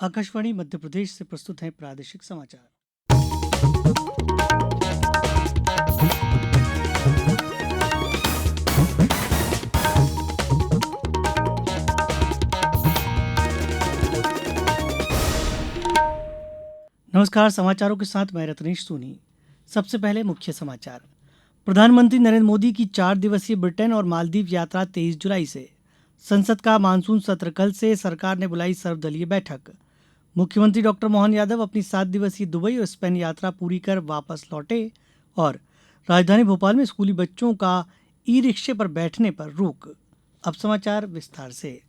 आकाशवाणी मध्य प्रदेश से प्रस्तुत हैं प्रादेशिक समाचार। नमस्कार, समाचारों के साथ मैं रत्नेश सोनी। सबसे पहले मुख्य समाचार। प्रधानमंत्री नरेंद्र मोदी की 4 दिवसीय ब्रिटेन और मालदीव यात्रा 23 जुलाई से। संसद का मानसून सत्र कल से, सरकार ने बुलाई सर्वदलीय बैठक। मुख्यमंत्री डॉक्टर मोहन यादव अपनी 7 दिवसीय दुबई और स्पेन यात्रा पूरी कर वापस लौटे। और राजधानी भोपाल में स्कूली बच्चों का ई रिक्शे पर बैठने पर रोक। अब समाचार विस्तार से।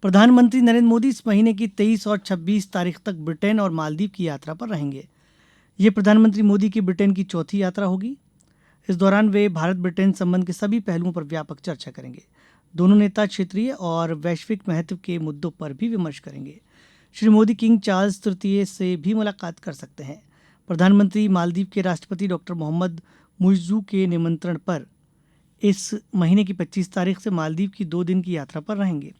प्रधानमंत्री नरेंद्र मोदी इस महीने की 23 और 26 तारीख तक ब्रिटेन और मालदीव की यात्रा पर रहेंगे। ये प्रधानमंत्री मोदी की ब्रिटेन की चौथी यात्रा होगी। इस दौरान वे भारत ब्रिटेन संबंध के सभी पहलुओं पर व्यापक चर्चा करेंगे। दोनों नेता क्षेत्रीय और वैश्विक महत्व के मुद्दों पर भी विमर्श करेंगे। श्री मोदी किंग चार्ल्स तृतीय से भी मुलाकात कर सकते हैं। प्रधानमंत्री मालदीव के राष्ट्रपति डॉक्टर मोहम्मद मुइज़्ज़ू के निमंत्रण पर इस महीने की 25 तारीख से मालदीव की 2 दिन की यात्रा पर रहेंगे।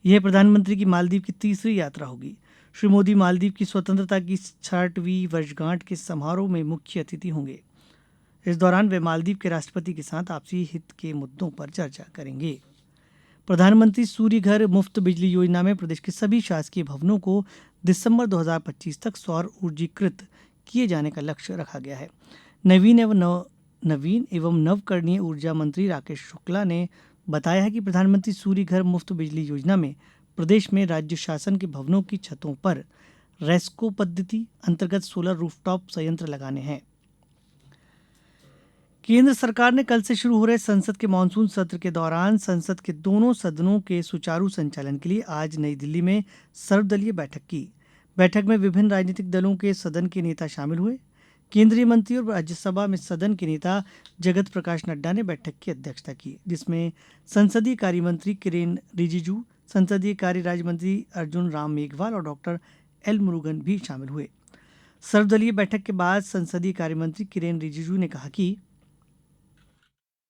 यह प्रधानमंत्री की मालदीव की तीसरी यात्रा होगी। श्री मोदी मालदीव की स्वतंत्रता की 60वीं वर्षगांठ के समारोह में मुख्य अतिथि होंगे। इस दौरान वे मालदीव के राष्ट्रपति के साथ आपसी हित के मुद्दों पर चर्चा करेंगे। प्रधानमंत्री सूर्य घर मुफ्त बिजली योजना में प्रदेश के सभी शासकीय भवनों को दिसंबर 2025 तक सौर ऊर्जीकृत किए जाने का लक्ष्य रखा गया है। नवीन एवं नवकरणीय ऊर्जा मंत्री राकेश शुक्ला ने बताया है कि प्रधानमंत्री सूर्य घर मुफ्त बिजली योजना में प्रदेश में राज्य शासन के भवनों की छतों पर रेस्को पद्धति अंतर्गत सोलर रूफटॉप संयंत्र लगाने हैं। केंद्र सरकार ने कल से शुरू हो रहे संसद के मानसून सत्र के दौरान संसद के दोनों सदनों के सुचारू संचालन के लिए आज नई दिल्ली में सर्वदलीय बैठक की। बैठक में विभिन्न राजनीतिक दलों के सदन के नेता शामिल हुए। केंद्रीय मंत्री और राज्यसभा में सदन के नेता जगत प्रकाश नड्डा ने बैठक की अध्यक्षता की, जिसमें संसदीय कार्य मंत्री किरेन रिजिजू, संसदीय कार्य राज्य मंत्री अर्जुन राम मेघवाल और डॉक्टर एल मुरुगन भी शामिल हुए। सर्वदलीय बैठक के बाद संसदीय कार्य मंत्री किरेन रिजिजू ने कहा कि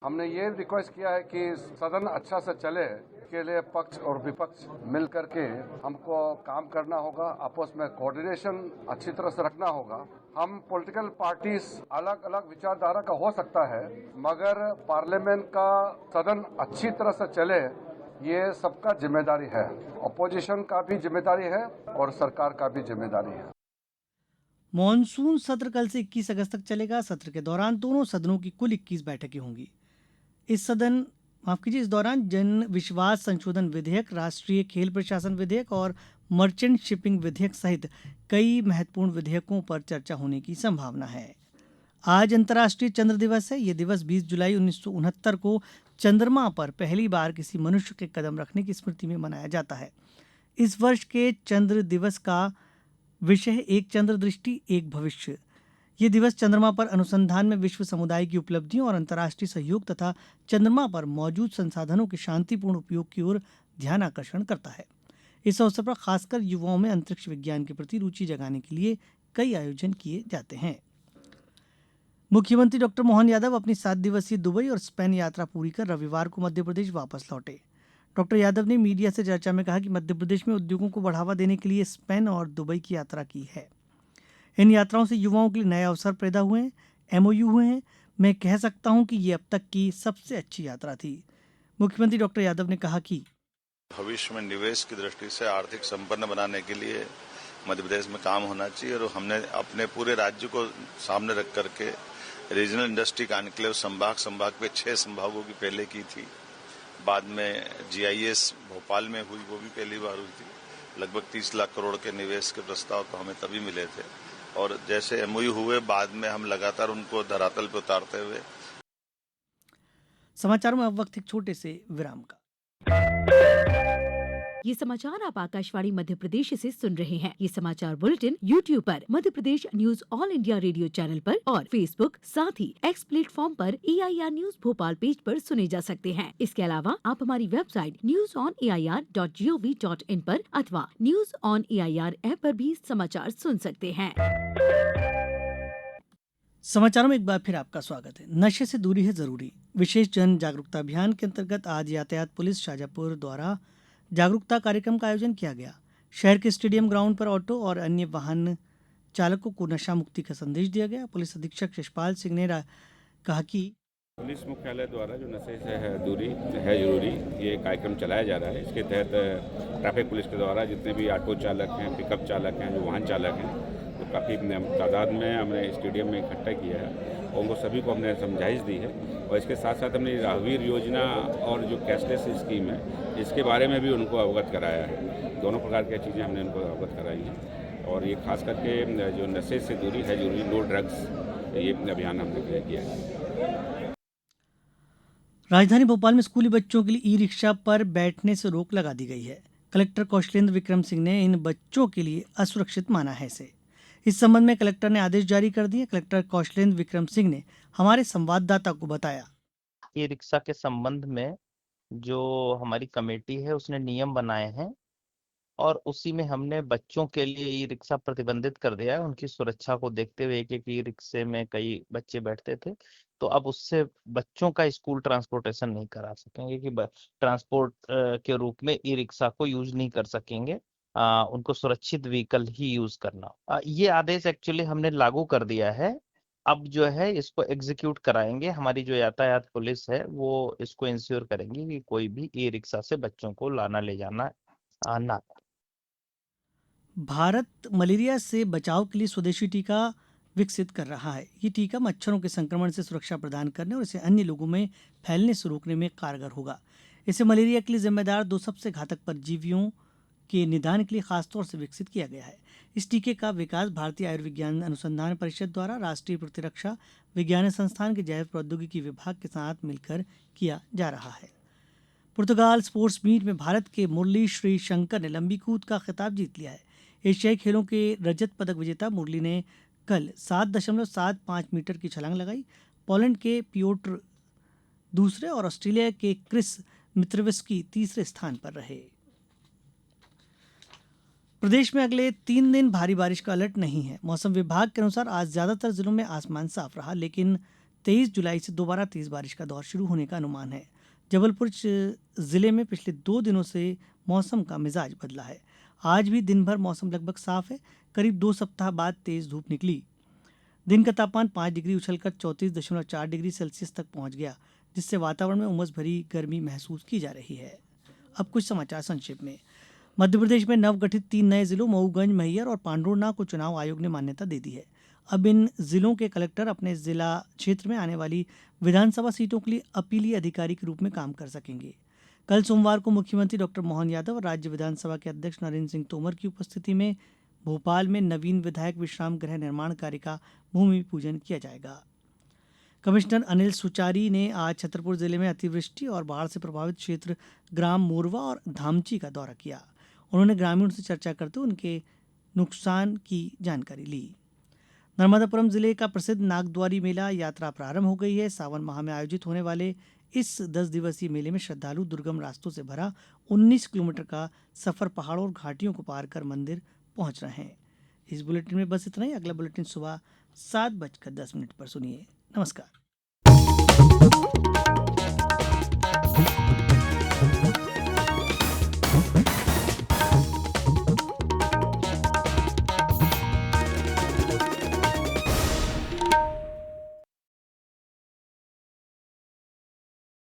हमने ये रिक्वेस्ट किया है कि सदन अच्छा से चले, के लिए पक्ष और विपक्ष मिल करके हमको काम करना होगा। आपस में कोऑर्डिनेशन अच्छी तरह से रखना होगा। हम पॉलिटिकल पार्टीज अलग अलग विचारधारा का हो सकता है, मगर पार्लियामेंट का सदन अच्छी तरह से चले ये सबका जिम्मेदारी है। अपोजिशन का भी जिम्मेदारी है और सरकार का भी जिम्मेदारी है। मॉनसून सत्र कल से 21 अगस्त तक चलेगा। सत्र के दौरान दोनों सदनों की कुल 21 बैठकें होंगी। इस दौरान जन विश्वास संशोधन विधेयक, राष्ट्रीय खेल प्रशासन विधेयक और मर्चेंट शिपिंग विधेयक सहित कई महत्वपूर्ण विधेयकों पर चर्चा होने की संभावना है। आज अंतर्राष्ट्रीय चंद्र दिवस है। यह दिवस 20 जुलाई 1969 को चंद्रमा पर पहली बार किसी मनुष्य के कदम रखने की स्मृति में मनाया जाता है। इस वर्ष के चंद्र दिवस का विषय है एक चंद्र दृष्टि एक भविष्य। ये दिवस चंद्रमा पर अनुसंधान में विश्व समुदाय की उपलब्धियों और अंतर्राष्ट्रीय सहयोग तथा चंद्रमा पर मौजूद संसाधनों के शांतिपूर्ण उपयोग की ओर ध्यान आकर्षण करता है। इस अवसर पर खासकर युवाओं में अंतरिक्ष विज्ञान के प्रति रुचि जगाने के लिए कई आयोजन किए जाते हैं। मुख्यमंत्री डॉक्टर मोहन यादव अपनी 7 दिवसीय दुबई और स्पेन यात्रा पूरी कर रविवार को मध्य प्रदेश वापस लौटे। डॉक्टर यादव ने मीडिया से चर्चा में कहा कि मध्य प्रदेश में उद्योगों को बढ़ावा देने के लिए स्पेन और दुबई की यात्रा की है। इन यात्राओं से युवाओं के लिए नए अवसर पैदा हुए हैं, एमओयू हुए हैं। मैं कह सकता हूं कि ये अब तक की सबसे अच्छी यात्रा थी। मुख्यमंत्री डॉक्टर यादव ने कहा कि भविष्य में निवेश की दृष्टि से आर्थिक संपन्न बनाने के लिए मध्य प्रदेश में काम होना चाहिए और हमने अपने पूरे राज्य को सामने रख करके रीजनल इंडस्ट्री कॉन्क्लेव संभाग पे 6 संभागों की पहले की थी। बाद में जीआईएस भोपाल में हुई, वो भी पहली बार हुई थी। लगभग 30 लाख करोड़ के निवेश के प्रस्ताव तो हमें तभी मिले थे और जैसे एमओयू हुए बाद में हम लगातार उनको धरातल पर उतारते हुए। समाचारों में अब वक्त एक छोटे से विराम का। ये समाचार आप आकाशवाणी मध्य प्रदेश से सुन रहे हैं। ये समाचार बुलेटिन YouTube पर Madhya Pradesh news all India radio channel पर और फेसबुक साथ ही एक्स प्लेटफॉर्म पर AIR न्यूज भोपाल पेज पर सुने जा सकते हैं। इसके अलावा आप हमारी वेबसाइट newsonair.gov.in पर अथवा न्यूज ऑन AIR ऐप पर भी समाचार सुन सकते हैं। समाचारों में एक बार फिर आपका स्वागत है। नशे से दूरी है जरूरी विशेष जन जागरूकता अभियान के अंतर्गत आज यातायात पुलिस शाजापुर द्वारा जागरूकता कार्यक्रम का आयोजन किया गया। शहर के स्टेडियम ग्राउंड पर ऑटो और अन्य वाहन चालकों को नशा मुक्ति का संदेश दिया गया। पुलिस अधीक्षक यशपाल सिंह ने कहा कि पुलिस मुख्यालय द्वारा जो नशे से है दूरी है जरूरी, ये कार्यक्रम चलाया जा रहा है। इसके तहत ट्रैफिक पुलिस के द्वारा जितने भी ऑटो चालक हैं, पिकअप चालक हैं, जो वाहन चालक हैं, तो काफ़ी तादाद में हमने स्टेडियम में इकट्ठा किया है और उनको सभी को हमने समझाइश दी है। और इसके साथ साथ हमने राहवीर योजना और जो कैशलेस स्कीम है, इसके बारे में भी उनको अवगत कराया है। दोनों प्रकार की चीज़ें हमने उनको अवगत कराई हैं और ये खास करके जो नशे से दूरी है जरूरी, नो ड्रग्स, ये अभियान हमने किया है। राजधानी भोपाल में स्कूली बच्चों के लिए ई रिक्शा पर बैठने से रोक लगा दी गई है। कलेक्टर कौशलेंद्र विक्रम सिंह ने इन बच्चों के लिए असुरक्षित माना है इसे। इस संबंध में कलेक्टर ने आदेश जारी कर दिए। कलेक्टर कौशलेंद्र विक्रम सिंह ने हमारे संवाददाता को बताया, ई रिक्शा के संबंध में जो हमारी कमेटी है उसने नियम बनाए हैं और उसी में हमने बच्चों के लिए ई रिक्शा प्रतिबंधित कर दिया है। उनकी सुरक्षा को देखते हुए एक ई रिक्शे में कई बच्चे बैठते थे, तो अब उससे बच्चों का स्कूल ट्रांसपोर्टेशन नहीं करा सकेंगे कि ट्रांसपोर्ट के रूप में ई रिक्शा को यूज नहीं कर सकेंगे। उनको सुरक्षित व्हीकल ही यूज करना। ये आदेश एक्चुअली हमने लागू कर दिया है। अब जो है इसको एग्जीक्यूट कराएंगे। हमारी जो यातायात पुलिस है वो इसको इंश्योर करेंगी कि कोई भी ई रिक्शा से बच्चों को लाना ले जाना ना। भारत मलेरिया से बचाव के लिए स्वदेशी टीका विकसित कर रहा है। ये टीका मच्छरों के संक्रमण से सुरक्षा प्रदान करने और इसे अन्य लोगों में फैलने से रोकने में कारगर होगा। इसे मलेरिया के लिए जिम्मेदार 2 सबसे घातक परजीवियों के निदान के लिए खासतौर से विकसित किया गया है। इस टीके का विकास भारतीय आयुर्विज्ञान अनुसंधान परिषद द्वारा राष्ट्रीय प्रतिरक्षा विज्ञान संस्थान के जैव प्रौद्योगिकी विभाग के साथ मिलकर किया जा रहा है। पुर्तगाल स्पोर्ट्स मीट में भारत के मुरली श्री शंकर ने लंबी कूद का खिताब जीत लिया है। एशियाई खेलों के रजत पदक विजेता मुरली ने कल 7.75 मीटर की छलांग लगाई। पोलैंड के पियोट्र दूसरे और ऑस्ट्रेलिया के क्रिस मित्रोविस्की तीसरे स्थान पर रहे। प्रदेश में अगले 3 दिन भारी बारिश का अलर्ट नहीं है। मौसम विभाग के अनुसार आज ज्यादातर जिलों में आसमान साफ रहा, लेकिन 23 जुलाई से दोबारा तेज बारिश का दौर शुरू होने का अनुमान है। जबलपुर जिले में पिछले 2 दिनों से मौसम का मिजाज बदला है। आज भी दिन भर मौसम लगभग साफ है। करीब 2 सप्ताह बाद तेज धूप निकली। दिन का तापमान 5 डिग्री उछलकर 34.4 डिग्री सेल्सियस तक पहुंच गया, जिससे वातावरण में उमस भरी गर्मी महसूस की जा रही है। अब कुछ समाचार संक्षेप में। मध्य प्रदेश में नवगठित 3 नए जिलों मऊगंज, मैहर और पांडुर्ना को चुनाव आयोग ने मान्यता दे दी है। अब इन जिलों के कलेक्टर अपने जिला क्षेत्र में आने वाली विधानसभा सीटों के लिए अपीलीय अधिकारी के रूप में काम कर सकेंगे। कल सोमवार को मुख्यमंत्री डॉक्टर मोहन यादव और राज्य विधानसभा के अध्यक्ष नरेंद्र सिंह तोमर की उपस्थिति में भोपाल में नवीन विधायक विश्राम गृह निर्माण कार्य का भूमि पूजन किया जाएगा। कमिश्नर अनिल सुचारी ने आज छतरपुर जिले में अतिवृष्टि और बाढ़ से प्रभावित क्षेत्र ग्राम मोरवा और धामची का दौरा किया। उन्होंने ग्रामीणों से चर्चा करते हुए उनके नुकसान की जानकारी ली। नर्मदापुरम जिले का प्रसिद्ध नागद्वारी मेला यात्रा प्रारंभ हो गई है। सावन माह में आयोजित होने वाले इस 10 दिवसीय मेले में श्रद्धालु दुर्गम रास्तों से भरा 19 किलोमीटर का सफर पहाड़ों और घाटियों को पार कर मंदिर पहुंच रहे हैं। इस बुलेटिन में बस इतना ही। अगला बुलेटिन सुबह 7:10 पर सुनिए। नमस्कार।